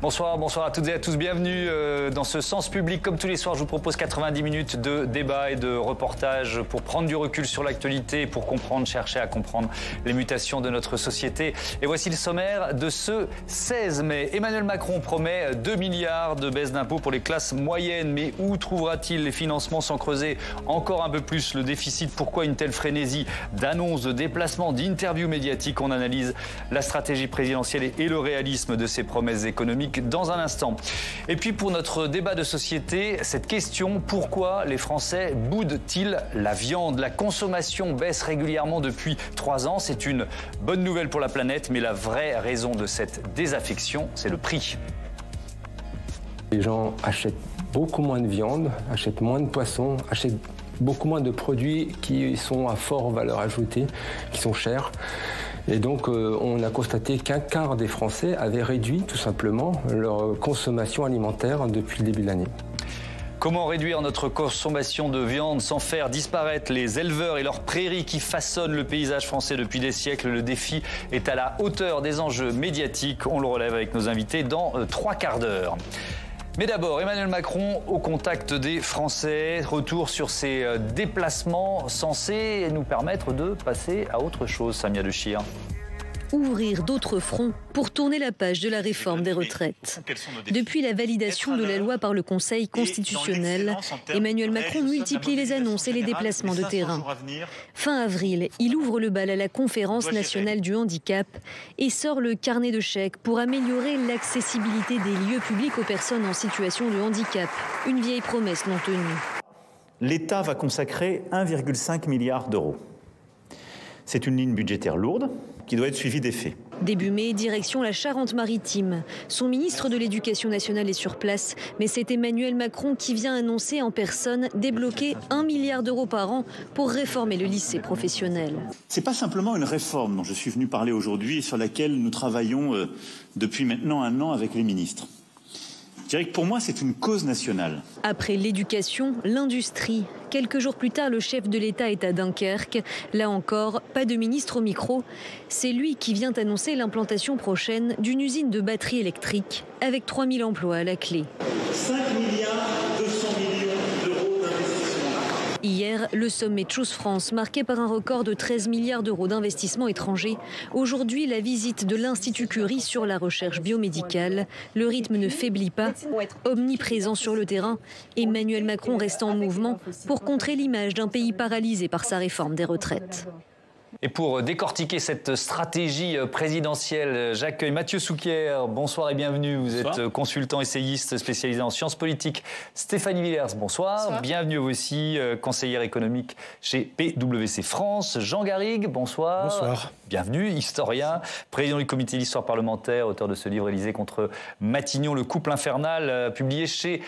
Bonsoir, bonsoir à toutes et à tous. Bienvenue dans ce Sens Public. Comme tous les soirs, je vous propose 90 minutes de débat et de reportage pour prendre du recul sur l'actualité, pour comprendre, chercher à comprendre les mutations de notre société. Et voici le sommaire de ce 16 mai. Emmanuel Macron promet 2 milliards de baisse d'impôts pour les classes moyennes. Mais où trouvera-t-il les financements sans creuser encore un peu plus le déficit? Pourquoi une telle frénésie d'annonces, de déplacements, d'interviews médiatiques? On analyse la stratégie présidentielle et le réalisme de ces promesses économiques dans un instant. Et puis pour notre débat de société, cette question: pourquoi les Français boudent-ils la viande? La consommation baisse régulièrement depuis 3 ans. C'est une bonne nouvelle pour la planète, mais la vraie raison de cette désaffection, c'est le prix. Les gens achètent beaucoup moins de viande, achètent moins de poissons, achètent beaucoup moins de produits qui sont à forte valeur ajoutée, qui sont chers. Et donc, on a constaté qu'un quart des Français avaient réduit tout simplement leur consommation alimentaire depuis le début de l'année. Comment réduire notre consommation de viande sans faire disparaître les éleveurs et leurs prairies qui façonnent le paysage français depuis des siècles? Le défi est à la hauteur des enjeux médiatiques. On le relève avec nos invités dans 3 quarts d'heure. Mais d'abord, Emmanuel Macron au contact des Français. Retour sur ses déplacements censés nous permettre de passer à autre chose, Samia Dechir. Ouvrir d'autres fronts pour tourner la page de la réforme des retraites. Depuis la validation de la loi par le Conseil constitutionnel, Emmanuel Macron multiplie les annonces et les déplacements de terrain. Fin avril, il ouvre le bal à la Conférence nationale du handicap et sort le carnet de chèques pour améliorer l'accessibilité des lieux publics aux personnes en situation de handicap. Une vieille promesse non tenue. L'État va consacrer 1,5 milliard d'euros. C'est une ligne budgétaire lourde qui doit être suivie d'effets. Début mai, direction la Charente-Maritime. Son ministre de l'Éducation nationale est sur place, mais c'est Emmanuel Macron qui vient annoncer en personne débloquer 1 milliard d'euros par an pour réformer le lycée professionnel. C'est pas simplement une réforme dont je suis venu parler aujourd'hui et sur laquelle nous travaillons depuis maintenant 1 an avec les ministres. Je dirais que pour moi, c'est une cause nationale. Après l'éducation, l'industrie. Quelques jours plus tard, le chef de l'État est à Dunkerque. Là encore, pas de ministre au micro. C'est lui qui vient annoncer l'implantation prochaine d'une usine de batteries électriques avec 3000 emplois à la clé. 5 milliards 200 millions d'euros d'investissement. Hier, le sommet Choose France, marqué par un record de 13 milliards d'euros d'investissements étrangers. Aujourd'hui, la visite de l'Institut Curie sur la recherche biomédicale. Le rythme ne faiblit pas. Omniprésent sur le terrain, Emmanuel Macron reste en mouvement pour contrer l'image d'un pays paralysé par sa réforme des retraites. Et pour décortiquer cette stratégie présidentielle, j'accueille Mathieu Souquier. Bonsoir et bienvenue. Vous êtes consultant essayiste spécialisé en sciences politiques. Stéphanie Villers, bonsoir. Bonsoir. Bienvenue vous aussi, conseillère économique chez PwC France. Jean Garrigue, bonsoir. Bonsoir. Bienvenue, historien, président du comité d'histoire parlementaire, auteur de ce livre Élysée contre Matignon, le couple infernal, publié chez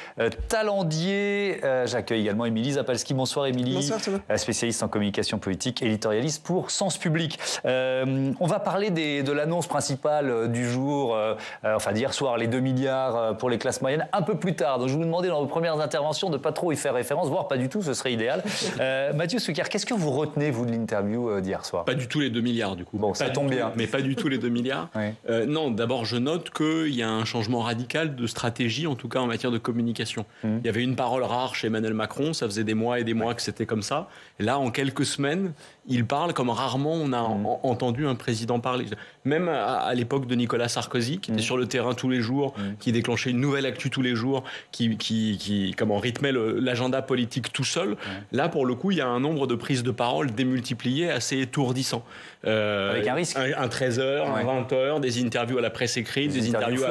Talendier. J'accueille également Émilie Zapalski. Bonsoir Émilie. Bonsoir Thomas. Spécialiste en communication politique, éditorialiste pour Sens Public. On va parler de l'annonce principale du jour, enfin d'hier soir, les 2 milliards pour les classes moyennes, un peu plus tard. Donc je vous demandais dans vos premières interventions de ne pas trop y faire référence, voire pas du tout, ce serait idéal. Mathieu Souquier, qu'est-ce que vous retenez, vous, de l'interview d'hier soir? Pas du tout les 2 milliards du coup. Bon, ça tombe bien. Mais pas du tout les 2 milliards. Oui. Non, d'abord je note qu'il y a un changement radical de stratégie, en tout cas en matière de communication. Il y avait une parole rare chez Emmanuel Macron, ça faisait des mois et des mois que c'était comme ça. Et là, en quelques semaines, il parle comme rarement on a entendu un président parler. Même à l'époque de Nicolas Sarkozy, qui était sur le terrain tous les jours, qui déclenchait une nouvelle actu tous les jours, qui comment rythmait l'agenda politique tout seul. Là, pour le coup, il y a un nombre de prises de parole démultipliées assez étourdissant. Avec un risque. Un 13h, un 20h, des interviews à la presse écrite, des interviews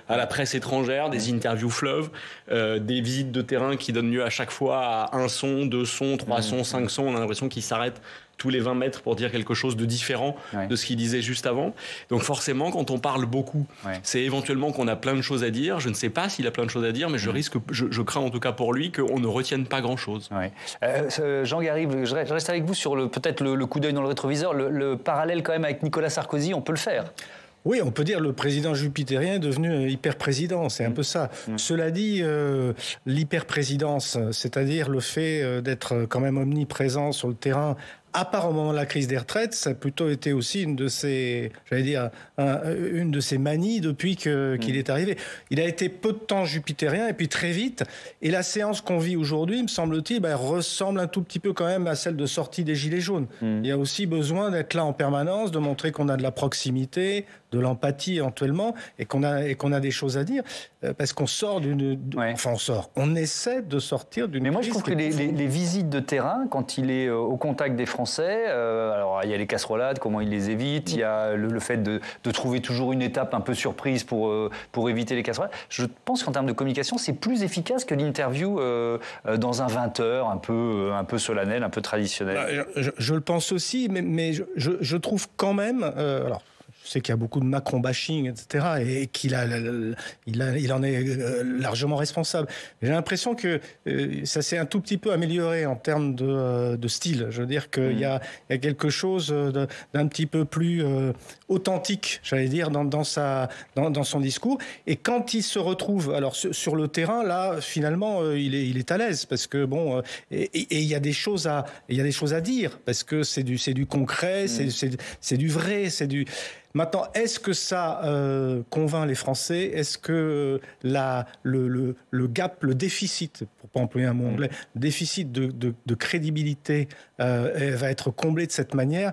à la presse étrangère, des interviews fleuves, des visites de terrain qui donnent lieu à chaque fois à 1 son, 2 sons, 3 sons, 5 sons. On a l'impression qu'ils s'arrêtent tous les 20 mètres pour dire quelque chose de différent de ce qu'il disait juste avant. Donc forcément, quand on parle beaucoup, c'est éventuellement qu'on a plein de choses à dire. Je ne sais pas s'il a plein de choses à dire, mais je crains en tout cas pour lui qu'on ne retienne pas grand-chose. Jean Garrigue, je reste avec vous sur peut-être le coup d'œil dans le rétroviseur. Le parallèle quand même avec Nicolas Sarkozy, on peut le faire. Oui, on peut dire le président jupitérien est devenu hyper-président, c'est un peu ça. Cela dit, l'hyper-présidence, c'est-à-dire le fait d'être quand même omniprésent sur le terrain à part au moment de la crise des retraites, ça a plutôt été aussi une de ses manies depuis qu'il est arrivé. Il a été peu de temps jupitérien et puis très vite. Et la séance qu'on vit aujourd'hui, me semble-t-il, ressemble un tout petit peu quand même à celle de sortie des Gilets jaunes. Il y a aussi besoin d'être là en permanence, de montrer qu'on a de la proximité, de l'empathie éventuellement, et qu'on a des choses à dire, parce qu'on sort on essaie de sortir d'une... Mais moi, je trouve que les visites de terrain, quand il est au contact des Français, alors il y a les casserolades, comment il les évite, il y a le fait de trouver toujours une étape un peu surprise pour éviter les casserolades. Je pense qu'en termes de communication, c'est plus efficace que l'interview dans un 20h un peu solennel, un peu traditionnel. Je le pense aussi, mais je trouve quand même... alors, je sais qu'il y a beaucoup de Macron-bashing, etc., et qu'il il en est largement responsable. J'ai l'impression que ça s'est un tout petit peu amélioré en termes de style. Je veux dire qu'il y a quelque chose d'un petit peu plus authentique, j'allais dire, dans son discours. Et quand il se retrouve alors sur le terrain, là, finalement, il est à l'aise, parce que et il y a des choses à dire, parce que c'est du concret, c'est du vrai, c'est du... Maintenant, est-ce que ça convainc les Français? Est-ce que le gap, le déficit, pour pas employer un mot anglais, déficit de crédibilité va être comblé de cette manière?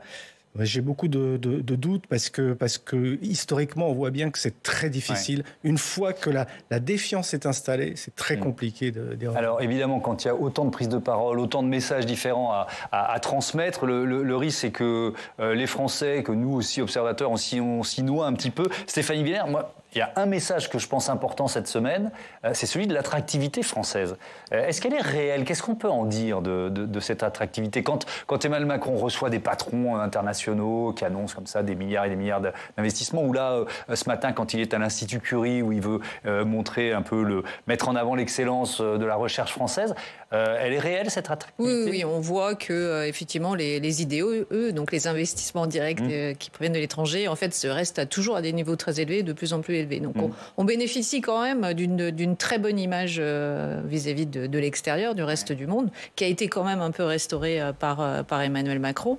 J'ai beaucoup de doutes parce que historiquement, on voit bien que c'est très difficile. Une fois que la défiance est installée, c'est très compliqué d'y revenir. Alors évidemment, quand il y a autant de prises de parole, autant de messages différents à transmettre, le risque, c'est que les Français, que nous aussi, observateurs, on s'y noie un petit peu. Stéphanie Wiener, moi... Il y a un message que je pense important cette semaine, c'est celui de l'attractivité française. Est-ce qu'elle est réelle? Qu'est-ce qu'on peut en dire de cette attractivité? Quand Emmanuel Macron reçoit des patrons internationaux qui annoncent comme ça des milliards et des milliards d'investissements, ou là, ce matin, quand il est à l'Institut Curie, où il veut montrer un peu, mettre en avant l'excellence de la recherche française, elle est réelle, cette attractivité? Oui, on voit que effectivement les IDE, donc les investissements directs qui proviennent de l'étranger, en fait, restent toujours à des niveaux très élevés, de plus en plus élevés. Donc on bénéficie quand même d'une très bonne image vis-à-vis de l'extérieur, du reste du monde, qui a été quand même un peu restaurée par Emmanuel Macron.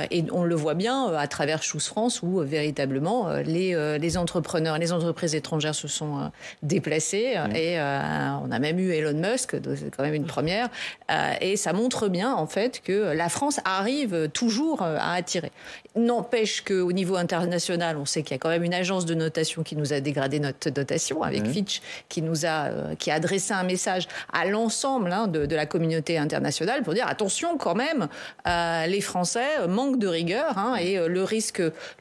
Et on le voit bien à travers Choose France, où véritablement les entrepreneurs, les entreprises étrangères se sont déplacées. Et on a même eu Elon Musk, c'est quand même une première. Et ça montre bien, en fait, que la France arrive toujours à attirer. N'empêche qu'au niveau international, on sait qu'il y a quand même une agence de notation qui nous a dégradé notre dotation, avec Fitch, qui a adressé un message à l'ensemble de la communauté internationale pour dire attention quand même, les Français manquent de rigueur, et le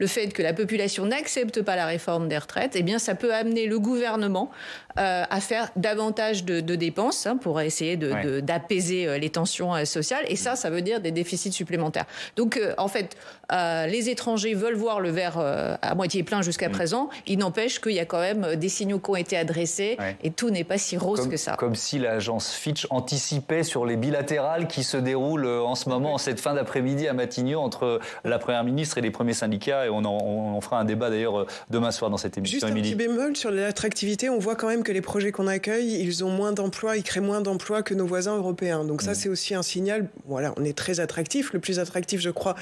fait que la population n'accepte pas la réforme des retraites, eh bien ça peut amener le gouvernement à faire davantage de dépenses pour essayer d'apaiser les tensions sociales, et ça veut dire des déficits supplémentaires. Donc en fait, les étrangers veulent voir le verre à moitié plein jusqu'à présent. Il n'empêche qu'il y a quand même des signaux qui ont été adressés, et tout n'est pas si rose que ça. Comme si l'agence Fitch anticipait sur les bilatérales qui se déroulent en ce moment, en cette fin d'après-midi à Matignon, entre la Première ministre et les premiers syndicats, et on fera un débat d'ailleurs demain soir dans cette émission. Juste un petit bémol sur l'attractivité, on voit quand même que les projets qu'on accueille, ils ont moins d'emplois, ils créent moins d'emplois que nos voisins européens. Donc ça, c'est aussi un signal. Voilà, on est très attractif, le plus attractif, je crois,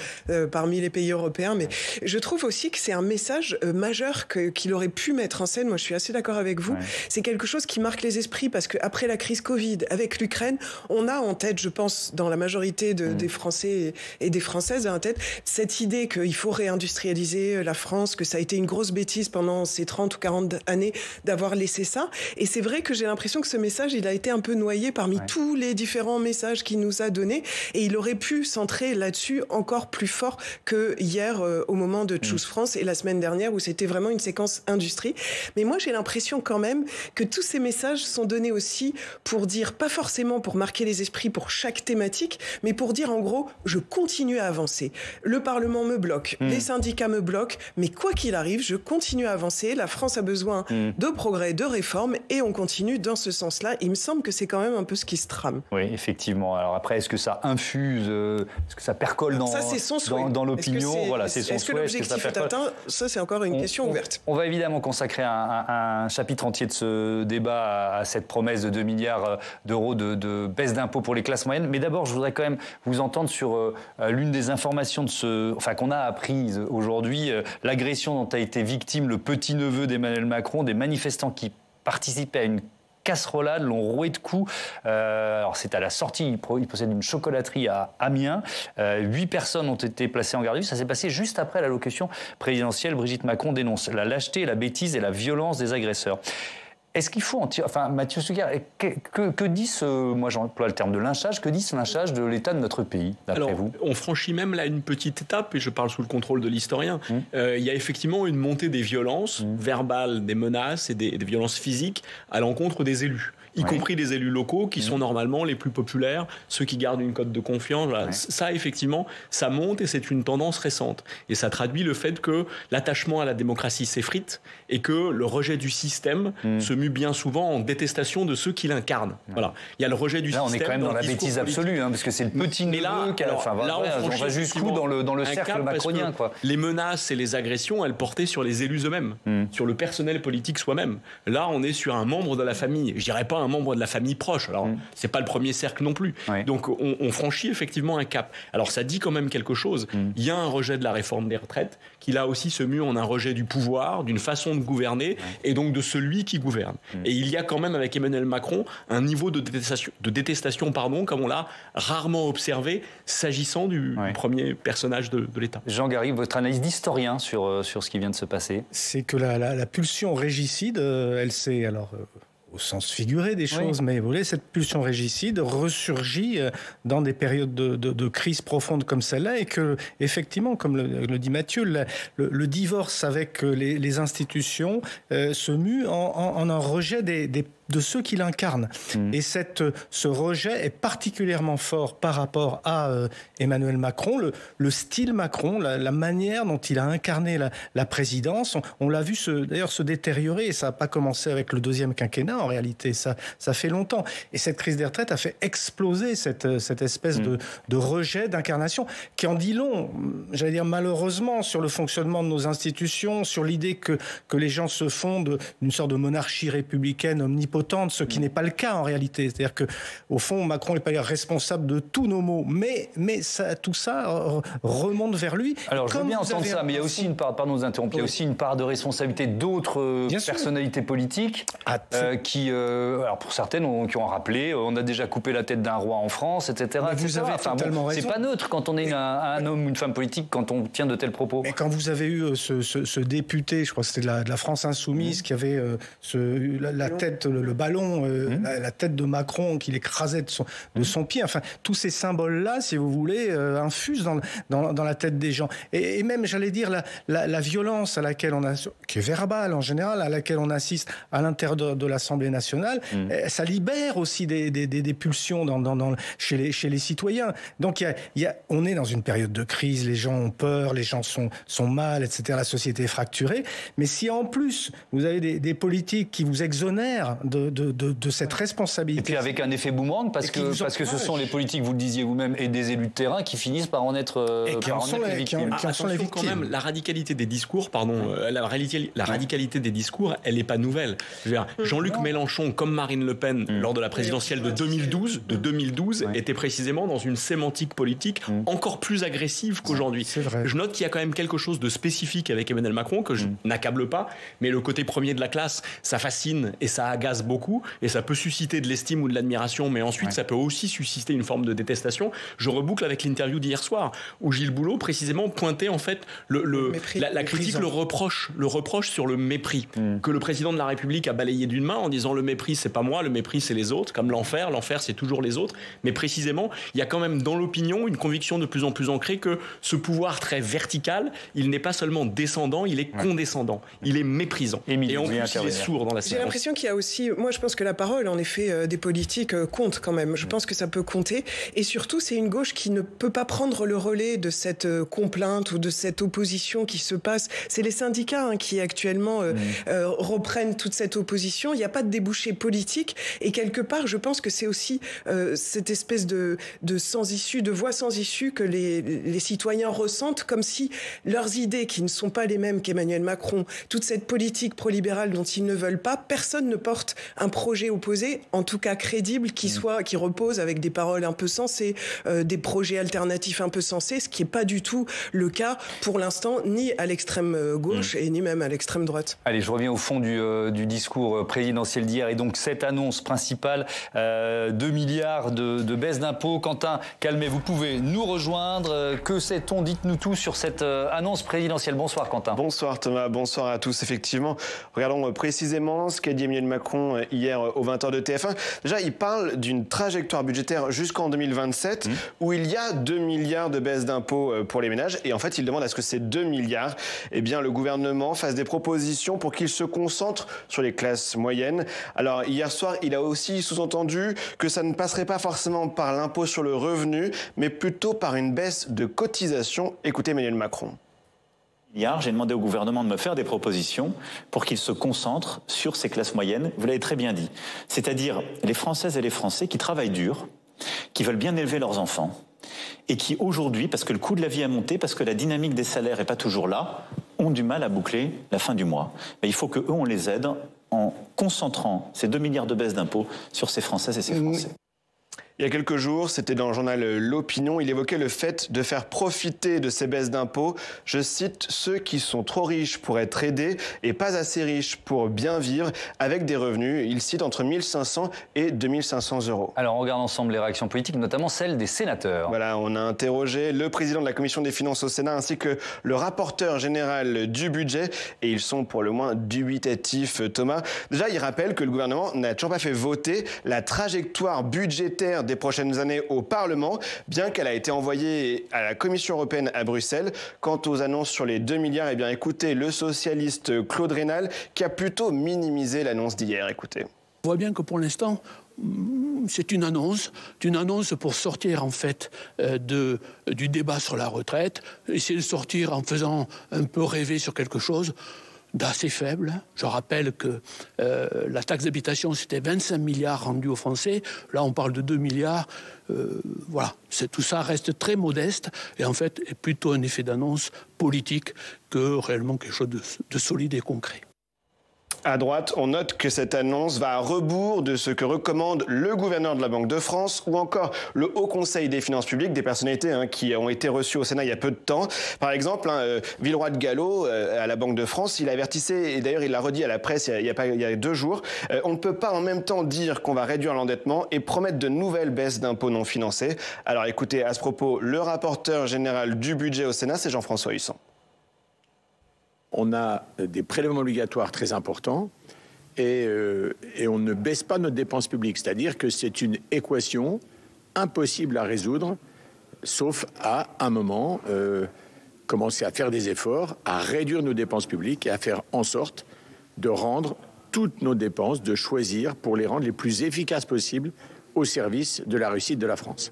parmi les pays européens. Mais je trouve aussi que c'est un message majeur qu'il aurait pu mettre en scène. Moi, je suis assez d'accord avec vous. C'est quelque chose qui marque les esprits, parce qu'après la crise Covid, avec l'Ukraine, on a en tête, je pense, dans la majorité des Français et des Françaises, en tête, cette idée qu'il faut réindustrialiser la France, que ça a été une grosse bêtise pendant ces 30 ou 40 années d'avoir laissé ça. Et c'est vrai que j'ai l'impression que ce message, il a été un peu noyé parmi tous les différents messages qu'il nous a donnés, et il aurait pu centrer là-dessus encore plus fort que hier au moment de Choose France et la semaine dernière, où c'était vraiment une séquence industrie. Mais moi, j'ai l'impression quand même que tous ces messages sont donnés aussi pour dire, pas forcément pour marquer les esprits pour chaque thématique, mais pour dire en gros, je continue à avancer. Le Parlement me bloque, les syndicats me bloquent, mais quoi qu'il arrive, je continue à avancer. La France a besoin de progrès, de réformes. réforme et on continue dans ce sens-là. Il me semble que c'est quand même un peu ce qui se trame. Oui, effectivement. Alors après, est-ce que ça infuse, est-ce que ça percole dans l'opinion? Voilà, c'est son souhait. Est-ce que l'objectif est atteint? Ça, c'est encore une question ouverte. On va évidemment consacrer un chapitre entier de ce débat à cette promesse de 2 milliards d'euros de baisse d'impôts pour les classes moyennes. Mais d'abord, je voudrais quand même vous entendre sur l'une des informations qu'on a apprises aujourd'hui, l'agression dont a été victime le petit-neveu d'Emmanuel Macron, des manifestants qui participaient à une casserolade, l'ont roué de coups. Alors c'est à la sortie, il possède une chocolaterie à Amiens. 8 personnes ont été placées en garde à vue. Ça s'est passé juste après l'allocution présidentielle. Brigitte Macron dénonce la lâcheté, la bêtise et la violence des agresseurs. Est-ce qu'il faut en tirer... Enfin, Mathieu Suguer, que dit moi j'emploie le terme de lynchage, que dit ce lynchage de l'état de notre pays, d'après vous? On franchit même là une petite étape, et je parle sous le contrôle de l'historien. Il y a effectivement une montée des violences verbales, des menaces et des violences physiques à l'encontre des élus. Y compris les élus locaux qui sont normalement les plus populaires, ceux qui gardent une cote de confiance. Voilà. Ça, effectivement, ça monte et c'est une tendance récente. Et ça traduit le fait que l'attachement à la démocratie s'effrite et que le rejet du système se mue bien souvent en détestation de ceux qui l'incarnent. Voilà. Il y a le rejet du système. Là, on est quand même dans la bêtise absolue, parce que c'est le petit neveu qui a... on va jusqu'où dans le cercle macronien, quoi. Les menaces et les agressions, elles portaient sur les élus eux-mêmes, sur le personnel politique soi-même. Là, on est sur un membre de la famille. Je dirais pas un membre de la famille proche. Alors, c'est pas le premier cercle non plus. Donc, on franchit effectivement un cap. Alors, ça dit quand même quelque chose. Il y a un rejet de la réforme des retraites qui, là aussi, se mue en un rejet du pouvoir, d'une façon de gouverner et donc de celui qui gouverne. Et il y a quand même, avec Emmanuel Macron, un niveau de détestation, comme on l'a rarement observé s'agissant du premier personnage de l'État. Jean Garrigue, votre analyse d'historien sur ce qui vient de se passer? C'est que la pulsion régicide, elle s'est... au sens figuré des choses, mais vous voyez, cette pulsion régicide ressurgit dans des périodes de crise profonde comme celle-là, et que, effectivement, comme le dit Mathieu, le divorce avec les institutions se mue en un rejet de ceux qui l'incarnent. Et ce rejet est particulièrement fort par rapport à Emmanuel Macron, le style Macron, la manière dont il a incarné la présidence. On l'a vu d'ailleurs se détériorer, et ça n'a pas commencé avec le deuxième quinquennat, en réalité, ça fait longtemps. Et cette crise des retraites a fait exploser cette espèce de rejet, d'incarnation, qui en dit long, j'allais dire malheureusement, sur le fonctionnement de nos institutions, sur l'idée que les gens se font d'une sorte de monarchie républicaine omnipotente, ce qui n'est pas le cas en réalité. C'est-à-dire que, au fond, Macron n'est pas responsable de tous nos maux, mais tout ça remonte vers lui. Alors, je veux bien entendre ça, mais il y a aussi une part, pardon de vous interrompre, il y a aussi une part de responsabilité d'autres personnalités politiques qui, alors pour certaines, qui ont rappelé, on a déjà coupé la tête d'un roi en France, etc. Vous avez totalement raison. C'est pas neutre quand on est un homme ou une femme politique, quand on tient de tels propos. Mais quand vous avez eu ce député, je crois que c'était de la France Insoumise, qui avait la tête, le ballon, la tête de Macron qu'il écrasait de son pied. Enfin, tous ces symboles-là, si vous voulez, infusent dans la tête des gens. Et même, j'allais dire, la violence à laquelle qui est verbale en général, à laquelle on assiste à l'intérieur de l'Assemblée nationale, ça libère aussi des pulsions chez les citoyens. Donc, on est dans une période de crise, les gens ont peur, les gens sont mal, etc. La société est fracturée. Mais si en plus, vous avez des politiques qui vous exonèrent de cette responsabilité. Et puis avec un effet boomerang, parce que ce sont les politiques, vous le disiez vous-même, et des élus de terrain qui finissent par en être les victimes. Quand même, la radicalité des discours, la radicalité des discours, elle n'est pas nouvelle. Jean-Luc Mélenchon, comme Marine Le Pen, lors de la présidentielle de 2012, était précisément dans une sémantique politique encore plus agressive qu'aujourd'hui. Je note qu'il y a quand même quelque chose de spécifique avec Emmanuel Macron, que je n'accable pas, mais le côté premier de la classe, ça fascine et ça agace beaucoup, et ça peut susciter de l'estime ou de l'admiration, mais ensuite ça peut aussi susciter une forme de détestation. Je reboucle avec l'interview d'hier soir, où Gilles Boulot précisément pointait en fait la critique, le reproche sur le mépris, que le président de la République a balayé d'une main en disant le mépris c'est pas moi, le mépris c'est les autres, comme l'enfer c'est toujours les autres, mais précisément il y a quand même dans l'opinion une conviction de plus en plus ancrée que ce pouvoir très vertical, il n'est pas seulement descendant, il est condescendant, il est méprisant. Et en plus il est sourd dans la séquence. J'ai l'impression qu'il y a aussi puis moi je pense que la parole, en effet, des politiques compte quand même. Je pense que ça peut compter. Et surtout, c'est une gauche qui ne peut pas prendre le relais de cette complainte ou de cette opposition qui se passe. C'est les syndicats qui actuellement reprennent toute cette opposition. Il n'y a pas de débouché politique. Et quelque part, je pense que c'est aussi cette espèce de sans-issue, de voie sans issue que les citoyens ressentent, comme si leurs idées, qui ne sont pas les mêmes qu'Emmanuel Macron, toute cette politique pro-libérale dont ils ne veulent pas, personne ne porte un projet opposé, en tout cas crédible, qui repose avec des paroles un peu sensées, des projets alternatifs un peu sensés, ce qui n'est pas du tout le cas pour l'instant, ni à l'extrême gauche et ni même à l'extrême droite. Allez, je reviens au fond du discours présidentiel d'hier et donc cette annonce principale, 2 milliards de baisse d'impôts. Quentin Calmet, vous pouvez nous rejoindre. Que sait-on? Dites-nous tout sur cette annonce présidentielle. Bonsoir Quentin. Bonsoir Thomas, bonsoir à tous. Effectivement, regardons précisément ce qu'a dit Emmanuel Macron hier aux 20h de TF1. Déjà, il parle d'une trajectoire budgétaire jusqu'en 2027 où il y a 2 milliards de baisse d'impôts pour les ménages. Et en fait, il demande à ce que ces 2 milliards, eh bien, le gouvernement fasse des propositions pour qu'il se concentre sur les classes moyennes. Alors, hier soir, il a aussi sous-entendu que ça ne passerait pas forcément par l'impôt sur le revenu, mais plutôt par une baisse de cotisation. Écoutez Emmanuel Macron. Hier, j'ai demandé au gouvernement de me faire des propositions pour qu'il se concentre sur ces classes moyennes. Vous l'avez très bien dit. C'est-à-dire les Françaises et les Français qui travaillent dur, qui veulent bien élever leurs enfants et qui aujourd'hui, parce que le coût de la vie a monté, parce que la dynamique des salaires n'est pas toujours là, ont du mal à boucler la fin du mois. Mais il faut qu'eux, on les aide en concentrant ces 2 milliards de baisse d'impôts sur ces Françaises et ces Français. Il y a quelques jours, c'était dans le journal L'Opinion, il évoquait le fait de faire profiter de ces baisses d'impôts, je cite, ceux qui sont trop riches pour être aidés et pas assez riches pour bien vivre avec des revenus. Il cite entre 1 500 et 2 500 euros. Alors on regarde ensemble les réactions politiques, notamment celles des sénateurs. Voilà, on a interrogé le président de la Commission des finances au Sénat ainsi que le rapporteur général du budget et ils sont pour le moins dubitatifs, Thomas. Déjà, il rappelle que le gouvernement n'a toujours pas fait voter la trajectoire budgétaire des prochaines années au Parlement, bien qu'elle a été envoyée à la Commission européenne à Bruxelles. Quant aux annonces sur les 2 milliards, eh bien écoutez le socialiste Claude Rénal qui a plutôt minimisé l'annonce d'hier. Écoutez. On voit bien que pour l'instant, c'est une annonce pour sortir en fait du débat sur la retraite, essayer de sortir en faisant un peu rêver sur quelque chose d'assez faible. Je rappelle que la taxe d'habitation, c'était 25 milliards rendus aux Français. Là, on parle de 2 milliards. Voilà, tout ça reste très modeste et en fait est plutôt un effet d'annonce politique que réellement quelque chose de solide et concret. À droite, on note que cette annonce va à rebours de ce que recommande le gouverneur de la Banque de France ou encore le Haut Conseil des finances publiques, des personnalités qui ont été reçues au Sénat il y a peu de temps. Par exemple, Villeroy de Galhau, à la Banque de France, il avertissait, et d'ailleurs il l'a redit à la presse il y a 2 jours, on ne peut pas en même temps dire qu'on va réduire l'endettement et promettre de nouvelles baisses d'impôts non financées. Alors écoutez, à ce propos, le rapporteur général du budget au Sénat, c'est Jean-François Husson. On a des prélèvements obligatoires très importants et on ne baisse pas notre dépense publique. C'est-à-dire que c'est une équation impossible à résoudre, sauf à un moment commencer à faire des efforts, à réduire nos dépenses publiques et à faire en sorte de rendre toutes nos dépenses, de choisir pour les rendre les plus efficaces possibles au service de la réussite de la France.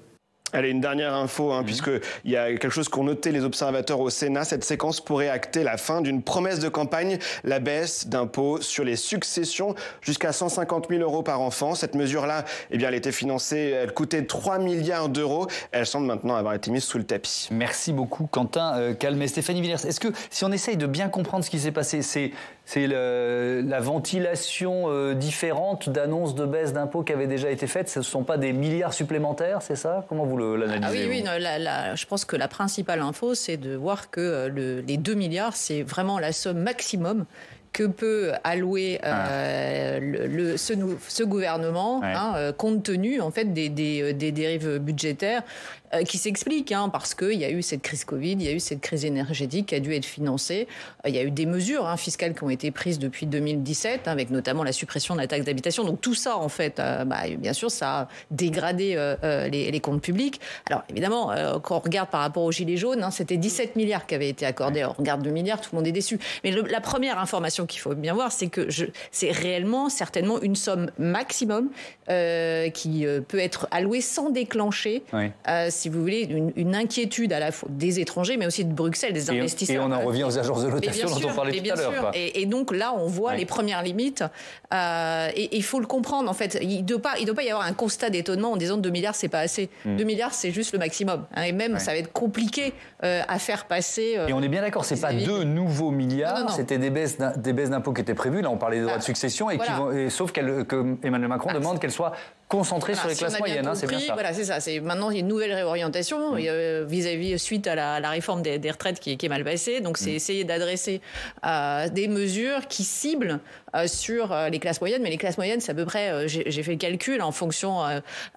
Allez, une dernière info, puisqu'il y a quelque chose qu'ont noté les observateurs au Sénat. Cette séquence pourrait acter la fin d'une promesse de campagne, la baisse d'impôts sur les successions jusqu'à 150 000 euros par enfant. Cette mesure-là, eh bien, elle était financée, elle coûtait 3 milliards d'euros. Elle semble maintenant avoir été mise sous le tapis. Merci beaucoup, Quentin Calmet. Stéphanie Villers, est-ce que, si on essaye de bien comprendre ce qui s'est passé, c'est la ventilation différente d'annonces de baisse d'impôts qui avaient déjà été faites? Ce ne sont pas des milliards supplémentaires, c'est ça? Comment vous l'analysez? Oui, non, je pense que la principale info, c'est de voir que les 2 milliards, c'est vraiment la somme maximum que peut allouer ce gouvernement, compte tenu en fait des dérives budgétaires qui s'expliquent, parce qu'il y a eu cette crise Covid, il y a eu cette crise énergétique qui a dû être financée. Il y a eu des mesures fiscales qui ont été prises depuis 2017, avec notamment la suppression de la taxe d'habitation. Donc tout ça, en fait, bien sûr, ça a dégradé les comptes publics. Alors évidemment, quand on regarde par rapport aux Gilets jaunes, c'était 17 milliards qui avaient été accordés. Alors, on regarde 2 milliards, tout le monde est déçu. Mais la première information proportion qu'il faut bien voir, c'est que c'est réellement, certainement, une somme maximum qui peut être allouée sans déclencher, si vous voulez, une inquiétude à la fois des étrangers, mais aussi de Bruxelles, des investisseurs. Et on en revient aux agences de notation dont on parlait tout à l'heure. Et donc là, on voit les premières limites. Et il faut le comprendre, en fait. Il ne doit pas y avoir un constat d'étonnement en disant 2 milliards, c'est pas assez. 2 milliards, c'est juste le maximum. Et même, ça va être compliqué à faire passer. Et on est bien d'accord, c'est pas 2 nouveaux milliards, non. C'était des baisses d'impôts qui étaient prévues. Là, on parlait des droits de succession, sauf que Emmanuel Macron demande qu'elles soient concentrées sur les classes moyennes. C'est bien ça. Voilà, c'est ça. C'est maintenant une nouvelle réorientation vis-à-vis suite à la réforme des retraites qui est mal passée. Donc, c'est essayer d'adresser des mesures qui ciblent sur les classes moyennes. Mais les classes moyennes, c'est à peu près, j'ai fait le calcul, en fonction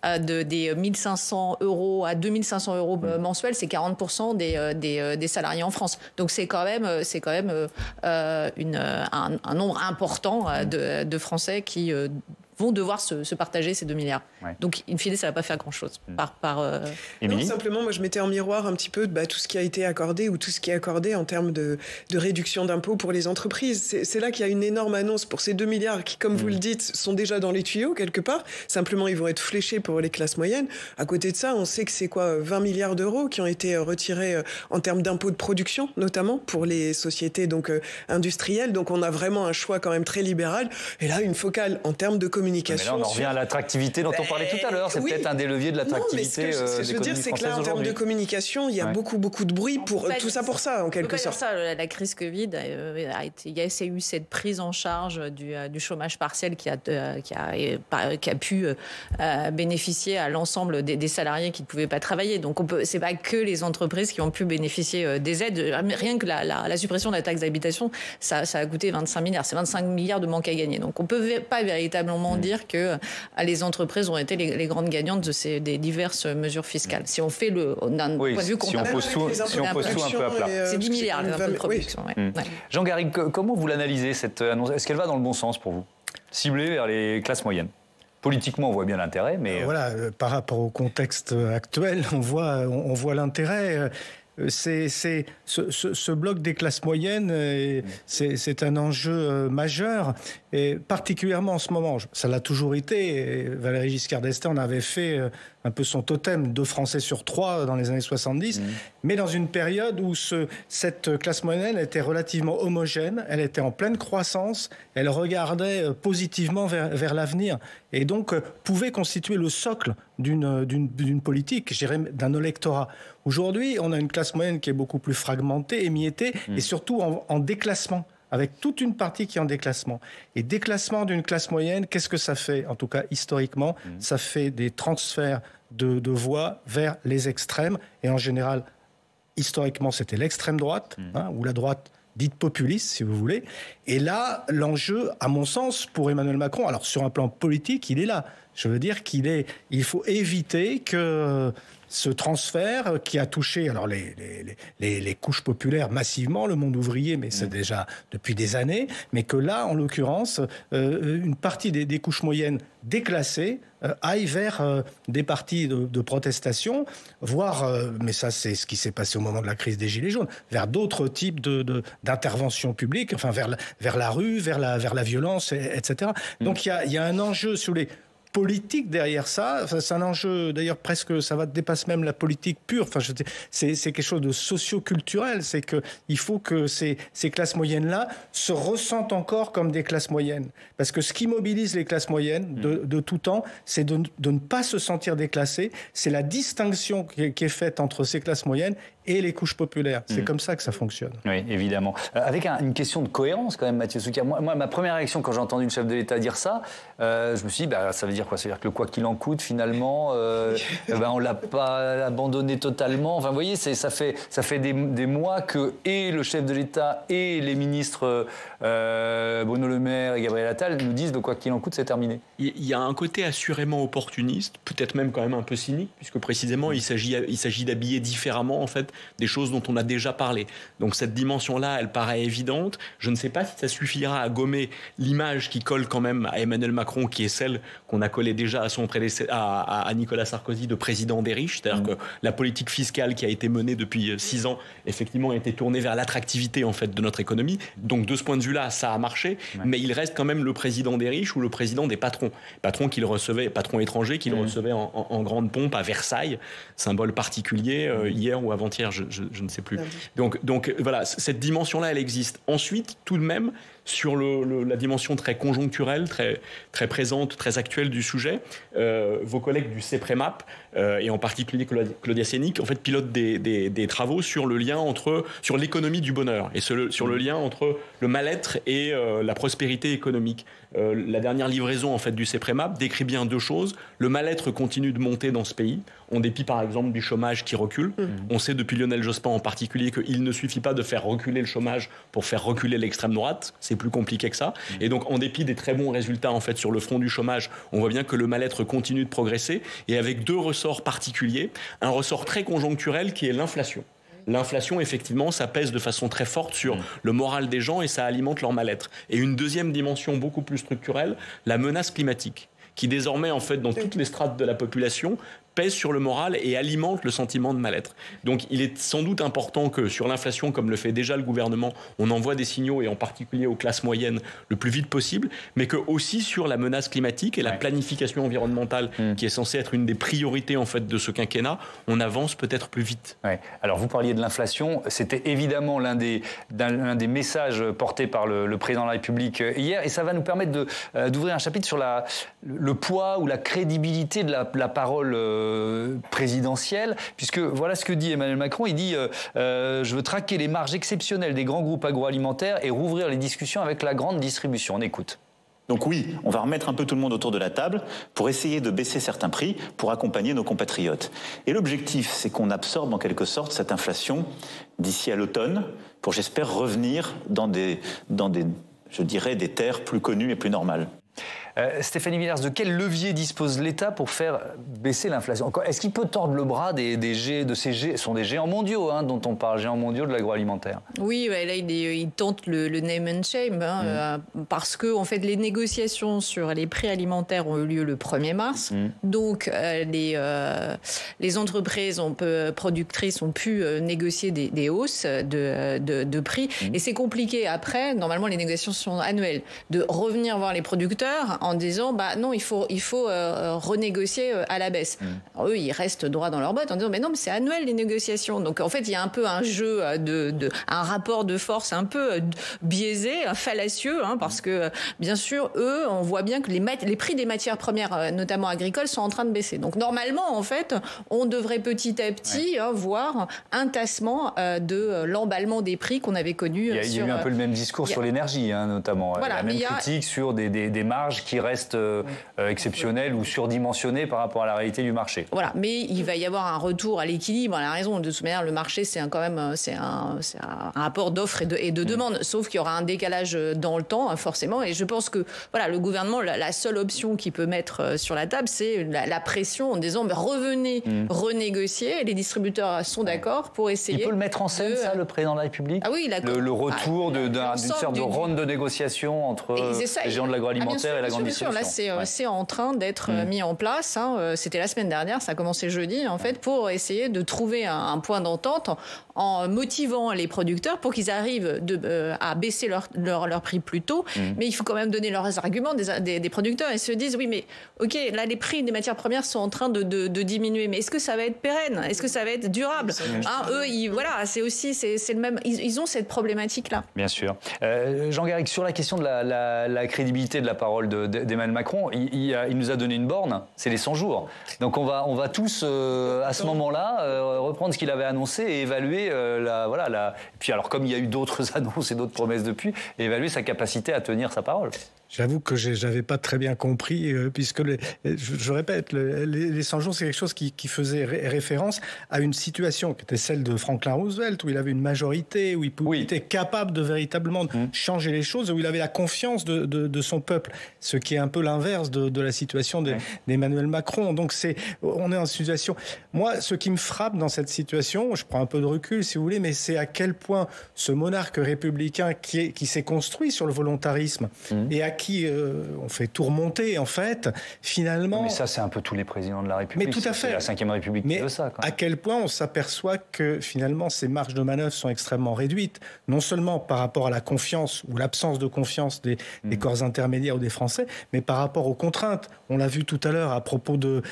des 1 500 € à 2 500 € mensuels, c'est 40% des salariés en France. Donc c'est quand même un nombre important de Français qui vont devoir se partager ces 2 milliards. Donc, in fine, ça ne va pas faire grand-chose. Non, simplement, moi, je mettais en miroir un petit peu tout ce qui a été accordé ou tout ce qui est accordé en termes de réduction d'impôts pour les entreprises. C'est là qu'il y a une énorme annonce pour ces 2 milliards qui, comme vous le dites, sont déjà dans les tuyaux quelque part. Simplement, ils vont être fléchés pour les classes moyennes. À côté de ça, on sait que c'est 20 milliards d'euros qui ont été retirés en termes d'impôts de production, notamment pour les sociétés industrielles. Donc, on a vraiment un choix quand même très libéral. Et là, une focale en termes de communication. Mais là, on en revient à l'attractivité dont on parlait tout à l'heure. C'est peut-être un des leviers de l'attractivité des ce que je veux dire, c'est que là, en termes de communication, il y a beaucoup de bruit pour tout ça, en quelque sorte. La crise Covid, il y a eu cette prise en charge du chômage partiel qui a pu bénéficier à l'ensemble des salariés qui ne pouvaient pas travailler. Donc, c'est pas que les entreprises qui ont pu bénéficier des aides. Rien que la suppression de la taxe d'habitation, ça a coûté 25 milliards. C'est 25 milliards de manque à gagner. Donc, on ne peut pas véritablement dire que les entreprises ont été les grandes gagnantes des diverses mesures fiscales. Si on fait d'un point de vue comptable, si on pose tout un peu à plat. C'est 10 milliards de production. Jean Garrigue, comment vous l'analysez, cette annonce? Est-ce qu'elle va dans le bon sens pour vous? Ciblée vers les classes moyennes? Politiquement, on voit bien l'intérêt, mais... par rapport au contexte actuel, on voit l'intérêt. Ce bloc des classes moyennes, c'est un enjeu majeur, et particulièrement en ce moment. Ça l'a toujours été. Et Valéry Giscard d'Estaing en avait fait un peu son totem, 2 Français sur 3 dans les années 70, mais dans une période où cette classe moyenne était relativement homogène, elle était en pleine croissance, elle regardait positivement vers l'avenir, et donc pouvait constituer le socle d'une politique, je dirais, d'un électorat. Aujourd'hui, on a une classe moyenne qui est beaucoup plus fragmentée, émiettée, et surtout en déclassement, avec toute une partie qui est en déclassement. Et déclassement d'une classe moyenne, qu'est-ce que ça fait? En tout cas, historiquement, ça fait des transferts de voix vers les extrêmes. Et en général, historiquement, c'était l'extrême droite, ou la droite dite populiste, si vous voulez. Et là, l'enjeu, à mon sens, pour Emmanuel Macron, alors sur un plan politique, il est là. Je veux dire il faut éviter que ce transfert qui a touché alors les couches populaires massivement, le monde ouvrier, mais c'est déjà depuis des années, mais que là, en l'occurrence, une partie des couches moyennes déclassées aille vers des partis de protestation, voire, mais ça c'est ce qui s'est passé au moment de la crise des Gilets jaunes, vers d'autres types d'interventions publiques, enfin vers la rue, vers la violence, etc. Donc il y a un enjeu sur les politique derrière ça. C'est un enjeu, d'ailleurs, presque, ça dépasse même la politique pure. Enfin, c'est quelque chose de socio-culturel. C'est qu'il faut que ces classes moyennes-là se ressentent encore comme des classes moyennes. Parce que ce qui mobilise les classes moyennes de tout temps, c'est de ne pas se sentir déclassées. C'est la distinction qui est faite entre ces classes moyennes et les couches populaires. C'est comme ça que ça fonctionne. Oui, évidemment. Avec une question de cohérence, quand même, Mathieu Souquier. Moi, ma première réaction, quand j'ai entendu le chef de l'État dire ça, je me suis dit, ça veut dire quoi? Ça veut dire que le quoi qu'il en coûte, finalement, on ne l'a pas abandonné totalement. Enfin, vous voyez, ça fait des mois que et le chef de l'État et les ministres Bruno Le Maire et Gabriel Attal nous disent, le quoi qu'il en coûte, c'est terminé. Il y a un côté assurément opportuniste, peut-être même quand même un peu cynique, puisque précisément, il s'agit d'habiller différemment, en fait, des choses dont on a déjà parlé. Donc cette dimension-là, elle paraît évidente. Je ne sais pas si ça suffira à gommer l'image qui colle quand même à Emmanuel Macron, qui est celle qu'on a collée déjà à Nicolas Sarkozy de président des riches. C'est-à-dire que la politique fiscale qui a été menée depuis 6 ans, effectivement, a été tournée vers l'attractivité en fait de notre économie. Donc de ce point de vue-là, ça a marché, mais il reste quand même le président des riches ou le président des patrons. Patrons étrangers qu'il recevait en grande pompe à Versailles, symbole particulier, hier ou avant-hier, je ne sais plus. Donc voilà, cette dimension-là, elle existe. Ensuite, tout de même, sur la dimension très conjoncturelle, très présente, très actuelle du sujet, vos collègues du CEPREMAP, et en particulier Claudia Sénic, en fait, pilotent des travaux sur le lien sur l'économie du bonheur et sur le lien entre le mal-être et la prospérité économique. La dernière livraison en fait du CEPREMAP décrit bien 2 choses. Le mal-être continue de monter dans ce pays, en dépit par exemple du chômage qui recule. On sait depuis Lionel Jospin en particulier qu'il ne suffit pas de faire reculer le chômage pour faire reculer l'extrême droite. C'est plus compliqué que ça. Et donc en dépit des très bons résultats en fait sur le front du chômage, on voit bien que le mal-être continue de progresser, et avec 2 ressorts particuliers. Un ressort très conjoncturel qui est l'inflation. L'inflation, effectivement, ça pèse de façon très forte sur le moral des gens et ça alimente leur mal-être. Et une deuxième dimension beaucoup plus structurelle, la menace climatique, qui désormais, en fait, dans toutes les strates de la population, pèse sur le moral et alimente le sentiment de mal-être. Donc il est sans doute important que sur l'inflation, comme le fait déjà le gouvernement, on envoie des signaux, et en particulier aux classes moyennes, le plus vite possible, mais que aussi sur la menace climatique et la planification environnementale, qui est censée être une des priorités en fait de ce quinquennat, on avance peut-être plus vite. Ouais. Alors vous parliez de l'inflation, c'était évidemment l'un des messages portés par le président de la République hier, et ça va nous permettre d'ouvrir un chapitre sur le poids ou la crédibilité de la parole présidentielle, puisque voilà ce que dit Emmanuel Macron. Il dit je veux traquer les marges exceptionnelles des grands groupes agroalimentaires et rouvrir les discussions avec la grande distribution. On écoute. Donc oui, on va remettre un peu tout le monde autour de la table pour essayer de baisser certains prix pour accompagner nos compatriotes. Et l'objectif, c'est qu'on absorbe en quelque sorte cette inflation d'ici à l'automne pour, j'espère, revenir dans des terres plus connues et plus normales. Stéphanie Villers, de quel levier dispose l'État pour faire baisser l'inflation? Est-ce qu'il peut tordre le bras de ces géants mondiaux dont on parle, géants mondiaux de l'agroalimentaire? Oui, là il tente le name and shame, parce que en fait les négociations sur les prix alimentaires ont eu lieu le 1er mars. Donc les entreprises productrices ont pu négocier des hausses de prix. Et c'est compliqué après, normalement les négociations sont annuelles, de revenir voir les producteurs en disant non, il faut renégocier à la baisse. Alors, eux, ils restent droit dans leur botte en disant mais non, mais c'est annuel les négociations. Donc en fait, il y a un peu un jeu un rapport de force un peu biaisé, fallacieux, parce que bien sûr, eux, on voit bien que les prix des matières premières, notamment agricoles, sont en train de baisser. Donc normalement, en fait, on devrait petit à petit voir un tassement de l'emballement des prix qu'on avait connu. Il y a eu un peu le même discours sur l'énergie, notamment. Voilà, la même critique sur des marges qui restent exceptionnelles ou surdimensionnées par rapport à la réalité du marché. Voilà, mais il va y avoir un retour à l'équilibre. Elle a raison, de toute manière, le marché, c'est quand même un rapport d'offres et de demandes, sauf qu'il y aura un décalage dans le temps, forcément. Et je pense que le gouvernement, la seule option qu'il peut mettre sur la table, c'est la pression en disant revenez renégocier. Les distributeurs sont d'accord pour essayer. Il peut le mettre en scène, ça, le président de la République? Ah oui, le retour d'une sorte de ronde de négociation entre les géants de l'agroalimentaire et la grande distribution. Là, c'est en train d'être mis en place. C'était la semaine dernière, ça a commencé jeudi, en fait, pour essayer de trouver un point d'entente en motivant les producteurs pour qu'ils arrivent à baisser leur prix plus tôt. Mais il faut quand même donner leurs arguments des producteurs. Ils se disent, oui, mais OK, là, les prix des matières premières sont en train de diminuer. Mais est-ce que ça va être pérenne? Est-ce que ça va être durable? Eux, c'est le même. Ils ont cette problématique-là. Bien sûr. Jean-Garrigue, sur la question de la crédibilité de la parole d'Emmanuel Macron, il nous a donné une borne, c'est les 100 jours. Donc on va tous, à ce moment-là, reprendre ce qu'il avait annoncé et évaluer puis alors comme il y a eu d'autres annonces et d'autres promesses depuis, évaluer sa capacité à tenir sa parole. J'avoue que j'avais pas très bien compris, puisque je répète, les 100 jours, c'est quelque chose qui faisait référence à une situation qui était celle de Franklin Roosevelt, où il avait une majorité, où il était capable de véritablement changer les choses, où il avait la confiance de son peuple. Ce qui est un peu l'inverse de la situation d'Emmanuel Macron. Donc on est en situation... Moi, ce qui me frappe dans cette situation, je prends un peu de recul si vous voulez, mais c'est à quel point ce monarque républicain qui s'est construit sur le volontarisme et à qui on fait tout remonter, en fait, finalement... Mais ça, c'est un peu tous les présidents de la République. Mais tout à fait. C'est la Ve République qui veut ça. Quoi. À quel point on s'aperçoit que finalement ces marges de manœuvre sont extrêmement réduites, non seulement par rapport à la confiance ou l'absence de confiance des corps intermédiaires ou des Français, mais par rapport aux contraintes. On l'a vu tout à l'heure à propos de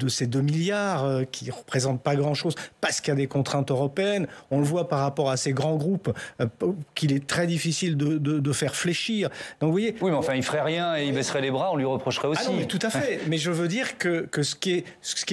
ces 2 milliards qui ne représentent pas grand-chose parce qu'il y a des contraintes européennes. On le voit par rapport à ces grands groupes qu'il est très difficile de faire fléchir. Donc, vous voyez, oui, mais enfin, il ferait rien et il baisserait les bras, on lui reprocherait aussi. Ah non, mais tout à fait. Mais je veux dire que ce qui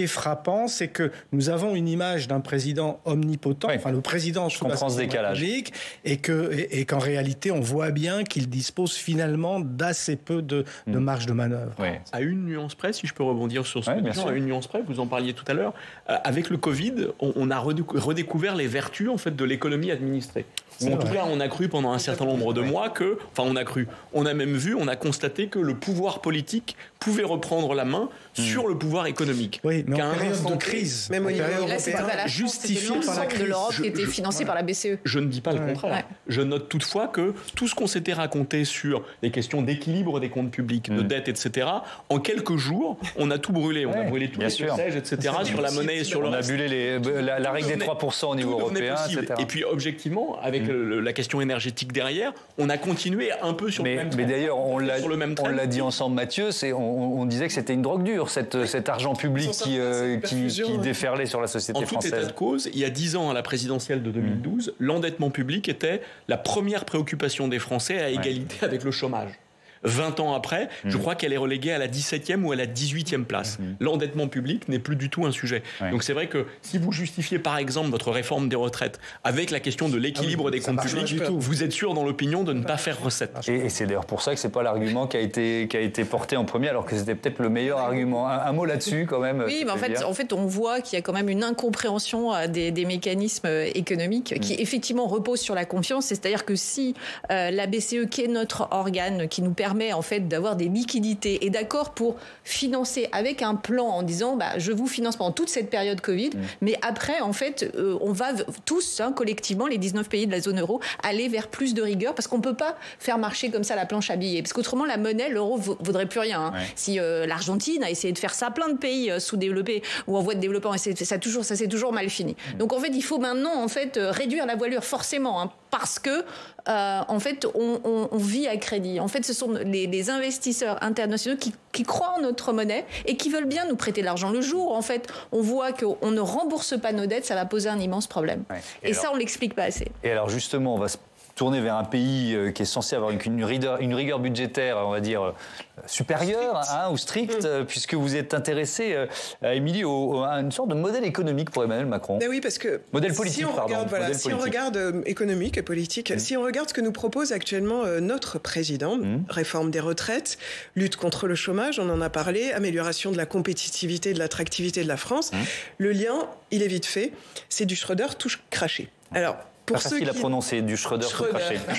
est frappant, c'est que nous avons une image d'un président omnipotent, enfin le président sous la République, et qu'en réalité, on voit bien qu'il dispose finalement d'assez peu de marge de manœuvre. Oui. À une nuance près, si je peux rebondir sur ce que à une nuance près, vous en parliez tout à l'heure, avec le Covid, on a redécouvert les vertus en fait de l'économie administrée. En tout cas, on a cru pendant un certain nombre de mois on a même vu, on a constaté que le pouvoir politique pouvait reprendre la main sur le pouvoir économique. Oui, mais en période de crise, même au niveau européen, justifié par la crise de l'Europe qui était financée par la BCE. Je ne dis pas le contraire. Ouais. Je note toutefois que tout ce qu'on s'était raconté sur les questions d'équilibre des comptes publics, de dette, etc., en quelques jours, on a tout brûlé. On a brûlé tous les sièges, etc., sur la monnaie et sur le reste. On a brûlé la règle des 3% au niveau européen, etc. Et puis, objectivement, avec la question énergétique derrière, on a continué un peu sur le même train. Mais d'ailleurs, on l'a dit ensemble, Mathieu, on disait que c'était une drogue dure, cet argent public qui déferlait sur la société française. En tout état de cause, il y a 10 ans, à la présidentielle de 2012, l'endettement public était la première préoccupation des Français à égalité avec le chômage. 20 ans après, je crois qu'elle est reléguée à la 17e ou à la 18e place. L'endettement public n'est plus du tout un sujet. Donc c'est vrai que si vous justifiez par exemple votre réforme des retraites avec la question de l'équilibre des comptes publics, vous êtes sûr dans l'opinion de ne pas faire recette. Et c'est d'ailleurs pour ça que c'est pas l'argument qui a été porté en premier, alors que c'était peut-être le meilleur argument. Un mot là-dessus quand même. Oui, mais en fait, on voit qu'il y a quand même une incompréhension des mécanismes économiques qui effectivement reposent sur la confiance. C'est-à-dire que si la BCE, qui est notre organe, qui nous permet en fait d'avoir des liquidités et d'accord pour financer avec un plan en disant je vous finance pendant toute cette période Covid, mais après en fait on va tous collectivement les 19 pays de la zone euro aller vers plus de rigueur parce qu'on peut pas faire marcher comme ça la planche à billets parce qu'autrement la monnaie, l'euro vaudrait plus rien. Si l'Argentine a essayé de faire ça, plein de pays sous-développés ou en voie de développement, ça s'est toujours mal fini. Donc en fait il faut maintenant en fait réduire la voilure forcément parce que en fait on vit à crédit. En fait ce sont les investisseurs internationaux qui croient en notre monnaie et qui veulent bien nous prêter de l'argent. Le jour où en fait on voit qu'on ne rembourse pas nos dettes, ça va poser un immense problème. Et ça on l'explique pas assez. Et alors justement on va se tourner vers un pays qui est censé avoir une rigueur budgétaire, on va dire, supérieure ou stricte, puisque vous êtes intéressé, Émilie, à une sorte de modèle économique pour Emmanuel Macron. Mais oui, parce que modèle politique, si on regarde économique et politique, si on regarde ce que nous propose actuellement notre président, réforme des retraites, lutte contre le chômage, on en a parlé, amélioration de la compétitivité, de l'attractivité de la France, le lien, il est vite fait, c'est du Schröder tout craché. Alors, pas facile à prononcer, du Schröder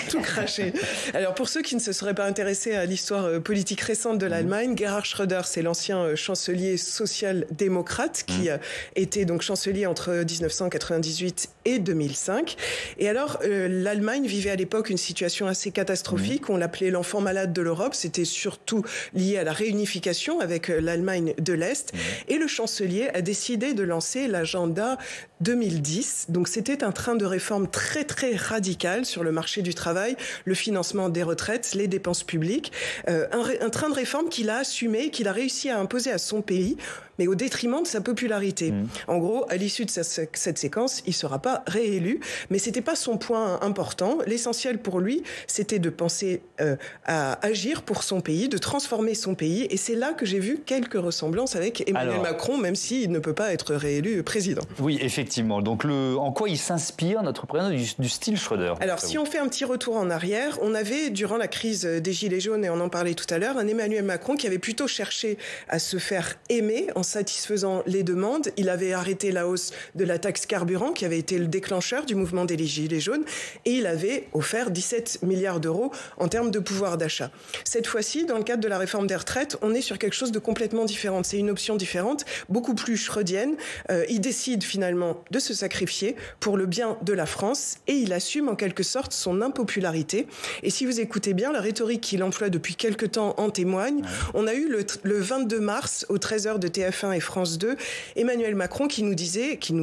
tout craché. Alors pour ceux qui ne se seraient pas intéressés à l'histoire politique récente de l'Allemagne, Gerhard Schröder, c'est l'ancien chancelier social-démocrate qui était donc chancelier entre 1998 et 2005. Et alors l'Allemagne vivait à l'époque une situation assez catastrophique. On l'appelait l'enfant malade de l'Europe. C'était surtout lié à la réunification avec l'Allemagne de l'Est. Et le chancelier a décidé de lancer l'agenda 2010. Donc c'était un train de réforme très très radical sur le marché du travail, le financement des retraites, les dépenses publiques, un train de réforme qu'il a assumé, qu'il a réussi à imposer à son pays, mais au détriment de sa popularité. En gros, à l'issue de cette séquence, il ne sera pas réélu, mais ce n'était pas son point important. L'essentiel pour lui, c'était de penser à agir pour son pays, de transformer son pays, et c'est là que j'ai vu quelques ressemblances avec Emmanuel Macron, même s'il ne peut pas être réélu président. Oui, effectivement. Donc en quoi il s'inspire, notre président, du style Schröder? Alors, si on fait un petit retour en arrière, on avait, durant la crise des Gilets jaunes, et on en parlait tout à l'heure, un Emmanuel Macron qui avait plutôt cherché à se faire aimer en satisfaisant les demandes. Il avait arrêté la hausse de la taxe carburant qui avait été le déclencheur du mouvement des Gilets jaunes et il avait offert 17 milliards d'euros en termes de pouvoir d'achat. Cette fois-ci, dans le cadre de la réforme des retraites, on est sur quelque chose de complètement différent. C'est une option différente, beaucoup plus schrödienne. Il décide finalement de se sacrifier pour le bien de la France et il assume en quelque sorte son impopularité. Et si vous écoutez bien, la rhétorique qu'il emploie depuis quelque temps en témoigne. On a eu le 22 mars, aux 13h de TF1 et France 2, Emmanuel Macron qui nous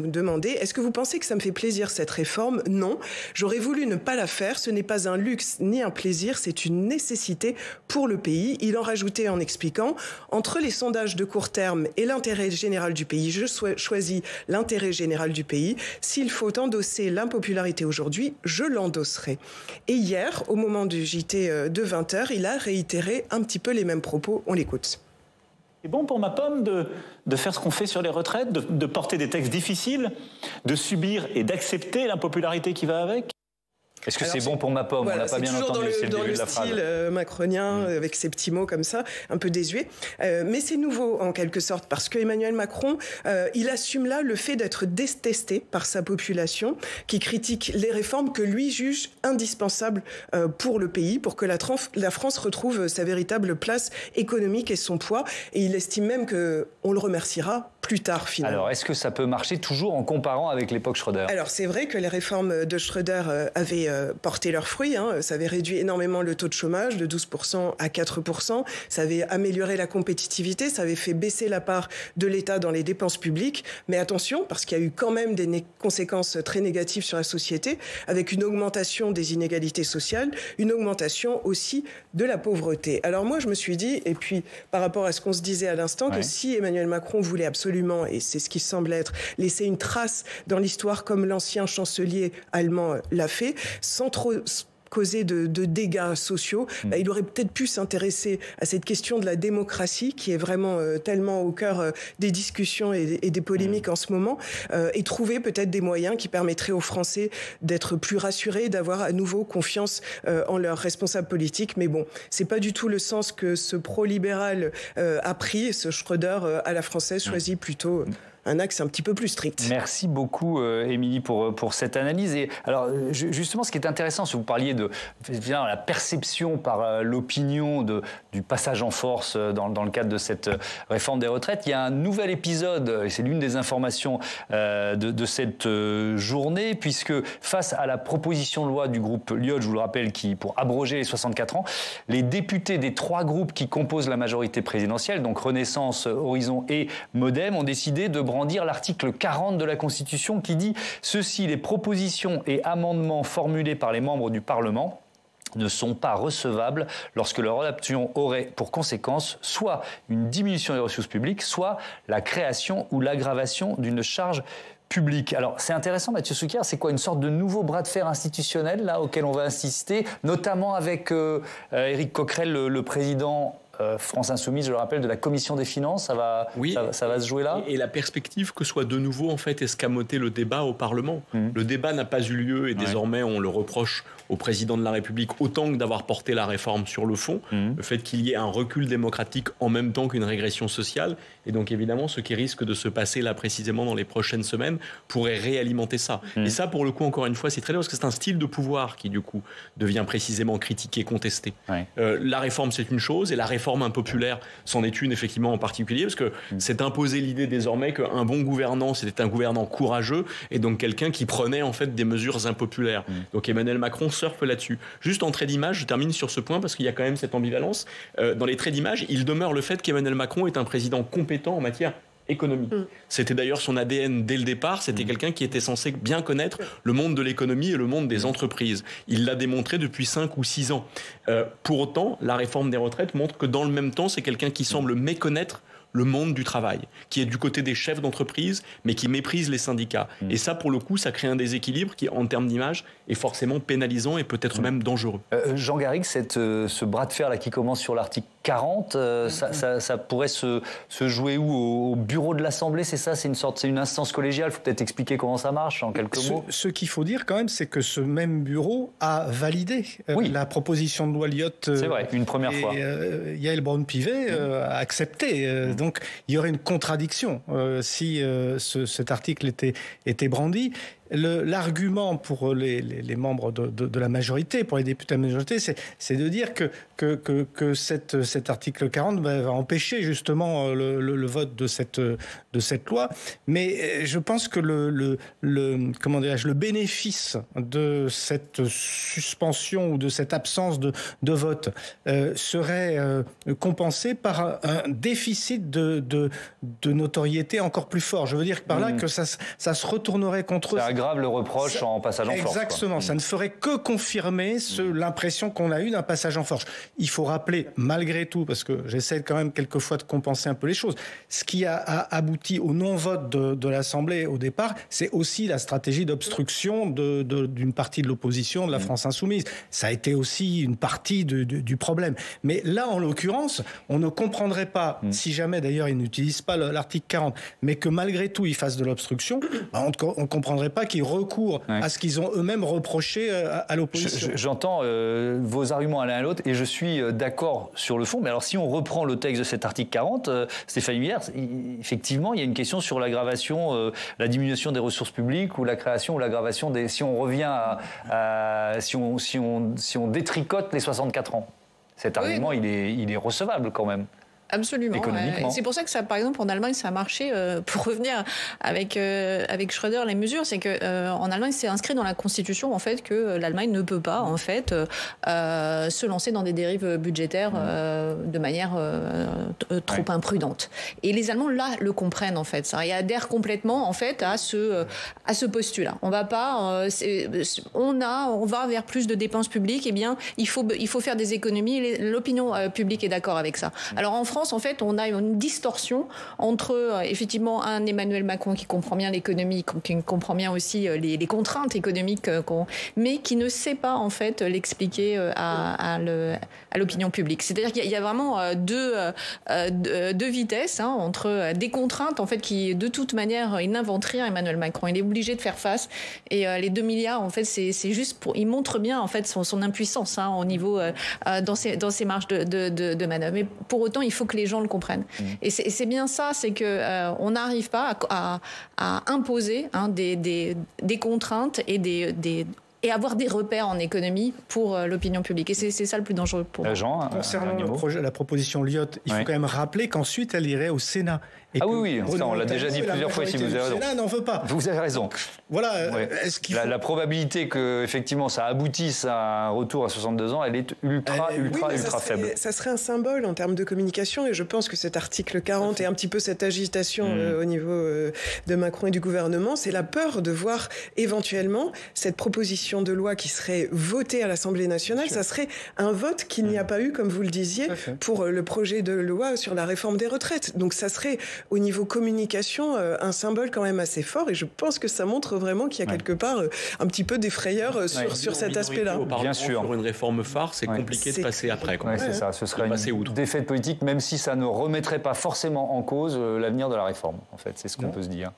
demandait « Est-ce que vous pensez que ça me fait plaisir cette réforme ? Non. J'aurais voulu ne pas la faire. Ce n'est pas un luxe ni un plaisir, c'est une nécessité pour le pays. » Il en rajoutait en expliquant « Entre les sondages de court terme et l'intérêt général du pays, je choisis l'intérêt général du pays. S'il faut endosser l'impopularité aujourd'hui, je l'endosserai. » Et hier, au moment du JT de 20h, il a réitéré un petit peu les mêmes propos. On l'écoute. C'est bon pour ma pomme de faire ce qu'on fait sur les retraites, de porter des textes difficiles, de subir et d'accepter l'impopularité qui va avec? Est-ce que c'est bon pour ma pomme? Voilà, on n'a pas bien entendu, c'est le début de la phrase. C'est toujours dans le style macronien, avec ces petits mots comme ça, un peu désuets. Mais c'est nouveau, en quelque sorte, parce qu'Emmanuel Macron, il assume là le fait d'être détesté par sa population, qui critique les réformes que lui juge indispensables pour le pays, pour que la France retrouve sa véritable place économique et son poids. Et il estime même qu'on le remerciera plus tard, finalement. Alors, est-ce que ça peut marcher toujours en comparant avec l'époque Schröder? Alors, c'est vrai que les réformes de Schröder avaient porté leurs fruits. Ça avait réduit énormément le taux de chômage de 12% à 4%. Ça avait amélioré la compétitivité. Ça avait fait baisser la part de l'État dans les dépenses publiques. Mais attention, parce qu'il y a eu quand même des conséquences très négatives sur la société, avec une augmentation des inégalités sociales, une augmentation aussi de la pauvreté. Alors moi, je me suis dit, et puis par rapport à ce qu'on se disait à l'instant, que si Emmanuel Macron voulait absolument, et c'est ce qui semble être, laisser une trace dans l'histoire comme l'ancien chancelier allemand l'a fait, sans trop causer de dégâts sociaux, il aurait peut-être pu s'intéresser à cette question de la démocratie qui est vraiment tellement au cœur des discussions et des polémiques en ce moment, et trouver peut-être des moyens qui permettraient aux Français d'être plus rassurés, d'avoir à nouveau confiance en leurs responsables politiques. Mais bon, c'est pas du tout le sens que ce pro-libéral a pris. Ce Schröder à la française choisit plutôt un axe un petit peu plus strict. Merci beaucoup, Émilie, pour cette analyse. Et alors, justement, ce qui est intéressant, si vous parliez de la perception par l'opinion du passage en force dans le cadre de cette réforme des retraites, il y a un nouvel épisode, et c'est l'une des informations de cette journée, puisque face à la proposition de loi du groupe Lyot, je vous le rappelle, pour abroger les 64 ans, les députés des 3 groupes qui composent la majorité présidentielle, donc Renaissance, Horizon et Modem, ont décidé de brandir l'article 40 de la Constitution qui dit « Ceci, les propositions et amendements formulés par les membres du Parlement ne sont pas recevables lorsque leur adoption aurait pour conséquence soit une diminution des ressources publiques, soit la création ou l'aggravation d'une charge publique. » Alors, c'est intéressant, Mathieu Souquier, c'est quoi, une sorte de nouveau bras de fer institutionnel là, auquel on va insister, notamment avec Éric Coquerel, le président France Insoumise, je le rappelle, de la Commission des Finances, ça va se jouer là. Et la perspective que soit de nouveau en fait escamoter le débat au Parlement. Le débat n'a pas eu lieu et désormais on le reproche au président de la République autant que d'avoir porté la réforme sur le fond, le fait qu'il y ait un recul démocratique en même temps qu'une régression sociale. Et donc évidemment, ce qui risque de se passer là précisément dans les prochaines semaines pourrait réalimenter ça. Et ça, pour le coup, encore une fois, c'est très bien parce que c'est un style de pouvoir qui du coup devient précisément critiqué, contesté. La réforme, c'est une chose, et la réforme impopulaire, c'en est une effectivement en particulier, parce que c'est imposé l'idée désormais qu'un bon gouvernant, c'était un gouvernant courageux, et donc quelqu'un qui prenait en fait des mesures impopulaires. Donc Emmanuel Macron surfe là-dessus. Juste en trait d'image, je termine sur ce point, parce qu'il y a quand même cette ambivalence. Dans les traits d'image, il demeure le fait qu'Emmanuel Macron est un président compétent en matière économie. C'était d'ailleurs son ADN dès le départ, c'était quelqu'un qui était censé bien connaître le monde de l'économie et le monde des entreprises. Il l'a démontré depuis 5 ou 6 ans. Pour autant, la réforme des retraites montre que dans le même temps, c'est quelqu'un qui semble méconnaître le monde du travail, qui est du côté des chefs d'entreprise, mais qui méprise les syndicats. Et ça, pour le coup, ça crée un déséquilibre qui, en termes d'image, est forcément pénalisant et peut-être même dangereux. Jean Garrigue, ce bras de fer là, qui commence sur l'article 40, ça pourrait se jouer où? Au bureau de l'Assemblée, c'est ça? C'est une instance collégiale. Il faut peut-être expliquer comment ça marche en quelques mots. Ce qu'il faut dire quand même, c'est que ce même bureau a validé la proposition de loi Lyotte. C'est vrai, une première fois. Yael Braun-Pivet a accepté. Donc il y aurait une contradiction si cet article était brandi. L'argument pour les membres de la majorité, pour les députés de la majorité, c'est de dire que cet article 40 va empêcher justement le vote de cette loi. Mais je pense que le bénéfice de cette suspension ou de cette absence de vote serait compensé par un déficit de notoriété encore plus fort. Je veux dire par là que ça se retournerait contre eux. Grave le reproche en passage en force. Exactement, ça ne ferait que confirmer l'impression qu'on a eue d'un passage en force. Il faut rappeler, malgré tout, parce que j'essaie quand même quelquefois de compenser un peu les choses, ce qui a abouti au non-vote de l'Assemblée au départ, c'est aussi la stratégie d'obstruction d'une partie de l'opposition, de la France Insoumise. Ça a été aussi une partie du problème. Mais là, en l'occurrence, on ne comprendrait pas, si jamais d'ailleurs ils n'utilisent pas l'article 40, mais que malgré tout ils fassent de l'obstruction, on ne comprendrait pas qu'ils recourent à ce qu'ils ont eux-mêmes reproché à l'opposition. J'entends vos arguments à l'un à l'autre et je suis d'accord sur le fond. Mais alors, si on reprend le texte de cet article 40, Stéphanie Villers, effectivement, il y a une question sur l'aggravation, la diminution des ressources publiques ou la création ou l'aggravation des... Si on revient si on détricote les 64 ans, cet argument, il est recevable quand même. Absolument. Économiquement. C'est pour ça que ça, par exemple, en Allemagne, ça a marché. Pour revenir avec Schröder, les mesures, c'est que en Allemagne, c'est inscrit dans la Constitution en fait que l'Allemagne ne peut pas en fait se lancer dans des dérives budgétaires de manière trop imprudente. Et les Allemands là le comprennent en fait. Ça, ils adhèrent complètement en fait à ce postulat. On va pas, on va vers plus de dépenses publiques. Eh bien, il faut faire des économies. L'opinion publique est d'accord avec ça. Alors en France, en fait, on a une distorsion entre effectivement un Emmanuel Macron qui comprend bien l'économie, qui comprend bien aussi les contraintes économiques, mais qui ne sait pas en fait l'expliquer à l'opinion publique. C'est-à-dire qu'il y a vraiment deux vitesses entre des contraintes en fait qui de toute manière il n'invente rien Emmanuel Macron. Il est obligé de faire face et les 2 milliards en fait c'est juste il montre bien en fait son impuissance au niveau dans ses marges de manœuvre. Mais pour autant il faut que les gens le comprennent. Et c'est bien ça, c'est que on n'arrive pas à imposer des contraintes et avoir des repères en économie pour l'opinion publique. Et c'est ça le plus dangereux pour moi. Jean, concernant la proposition Lyotte, il faut quand même rappeler qu'ensuite elle irait au Sénat. Et oui, ça, on l'a déjà dit plusieurs fois ici, vous avez raison. Le Sénat n'en veut pas. Vous avez raison. Donc, voilà. Est-ce qu'il faut... la probabilité que effectivement ça aboutisse à un retour à 62 ans, elle est ultra faible. Ça serait un symbole en termes de communication et je pense que cet article 40 et un petit peu cette agitation au niveau de Macron et du gouvernement, c'est la peur de voir éventuellement cette proposition de loi qui serait votée à l'Assemblée nationale. Ça serait un vote qu'il n'y a pas eu, comme vous le disiez, pour le projet de loi sur la réforme des retraites. Donc ça serait au niveau communication un symbole quand même assez fort et je pense que ça montre vraiment qu'il y a quelque part un petit peu des frayeurs sur cet aspect-là. Bien sûr. Sur une réforme phare, c'est compliqué de passer après. C'est ça, ce serait une défaite politique, même si ça ne remettrait pas forcément en cause l'avenir de la réforme. En fait, c'est ce qu'on peut se dire.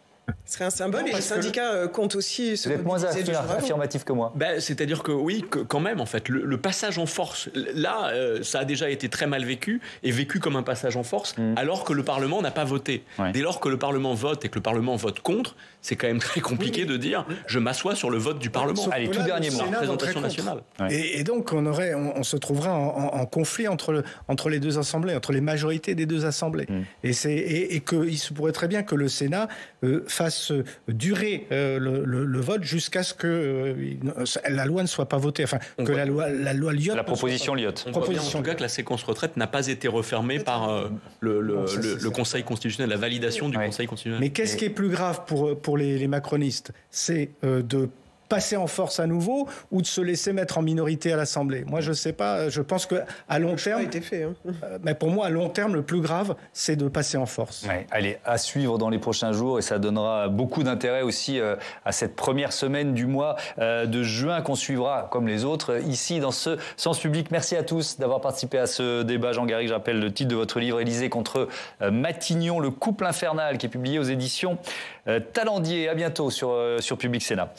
Ce serait un symbole et les syndicats comptent aussi se mobiliser. Vous êtes moins affirmatif que moi. C'est-à-dire que oui, quand même, en fait, le passage en force, là, ça a déjà été très mal vécu et vécu comme un passage en force, alors que le Parlement n'a pas voté. Dès lors que le Parlement vote et que le Parlement vote contre, c'est quand même très compliqué de dire je m'assois sur le vote du Parlement. Allez, tout dernier mot. Représentation nationale. Et donc, on se trouvera en conflit entre les deux assemblées, entre les majorités des deux assemblées. Et qu'il se pourrait très bien que le Sénat fasse durer le vote jusqu'à ce que la loi ne soit pas votée. Enfin, que la loi Lyotte... La proposition Lyotte. On voit bien en tout cas que la séquence retraite n'a pas été refermée par le Conseil constitutionnel, la validation du Conseil constitutionnel. Mais qu'est-ce qui est plus grave pour les macronistes ? C'est de passer en force à nouveau ou de se laisser mettre en minorité à l'Assemblée. Moi, je sais pas. Je pense que à long terme, mais pour moi, à long terme, le plus grave, c'est de passer en force. Ouais, allez, à suivre dans les prochains jours et ça donnera beaucoup d'intérêt aussi à cette première semaine du mois de juin qu'on suivra comme les autres ici dans ce Sens Public. Merci à tous d'avoir participé à ce débat. Jean Garrigue, je rappelle le titre de votre livre, Élysée contre Matignon, le couple infernal, qui est publié aux éditions Talendier. À bientôt sur Public Sénat.